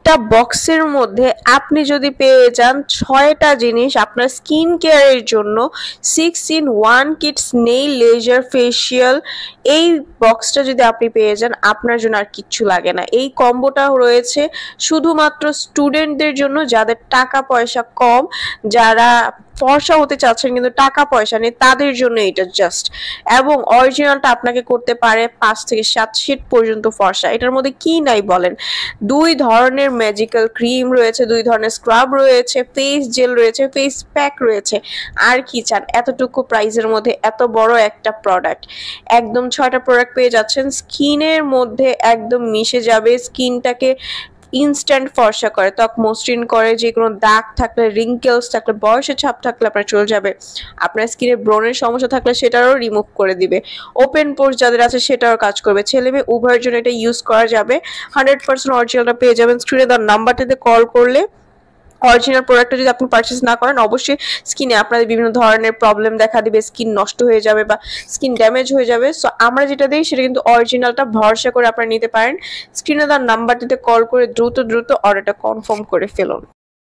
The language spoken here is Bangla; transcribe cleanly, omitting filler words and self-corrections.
একটা বক্সের মধ্যে আপনি যদি পেয়ে যান 6টা জিনিস আপনার স্কিন কেয়ারের জন্য 6-in-1 Kitts nail laser facial. এই বক্সটা যদি আপনি পেয়ে যান আপনার জন্য আর কিচ্ছু লাগে না। এই কম্বোটা রয়েছে শুধুমাত্র স্টুডেন্টদের জন্য যাদের টাকা পয়সা কম, যারা ফর্সা হতে চাচ্ছেন কিন্তু টাকা পয়সা নেই, তাদের জন্য এটা জাস্ট। এবং অরিজিনালটা আপনাকে করতে পারে 5 থেকে 7 শেড পর্যন্ত ফর্সা। এটার মধ্যে কি নাই বলেন, 2 ধরনের ম্যাজিক্যাল ক্রিম রয়েছে, 2 ধরনের স্ক্রাব রয়েছে, ফেস জেল রয়েছে, ফেস প্যাক রয়েছে। আর কি চান এতটুকু প্রাইসের মধ্যে এত বড় একটা প্রোডাক্ট? একদম 6টা প্রোডাক্ট পেয়ে যাচ্ছেন, স্কিনের মধ্যে একদম মিশে যাবে, স্কিনটাকে ইনস্ট্যান্ট ফর্সা করে, ত্বক মসৃণ করে, যে কোনো দাগ থাকলে, রিঙ্কেলস থাকলে, বয়সের ছাপ থাকলে আপনার চলে যাবে। আপনার স্কিনে ব্রণের সমস্যা থাকলে সেটারও রিমুভ করে দিবে। ওপেন পোর্স যাদের আছে সেটাও কাজ করবে। ছেলে মেয়ে উভয়ের জন্য এটা ইউজ করা যাবে। 100% অরিজিনালটা পেয়ে যাবেন। স্ক্রিনে দেওয়ার নাম্বারটিতে কল করলে অরিজিনাল প্রোডাক্টটা যদি আপনি পারচেস না করেন, অবশ্যই স্কিনে আপনাদের বিভিন্ন ধরনের প্রবলেম দেখা দিবে, স্কিন নষ্ট হয়ে যাবে বা স্কিন ড্যামেজ হয়ে যাবে। সো আমরা যেটা দিই সেটা কিন্তু অরিজিনালটা, ভরসা করে আপনারা নিতে পারেন। স্ক্রিনে দেওয়ার নাম্বারটিতে কল করে দ্রুত অর্ডারটা কনফার্ম করে ফেলুন।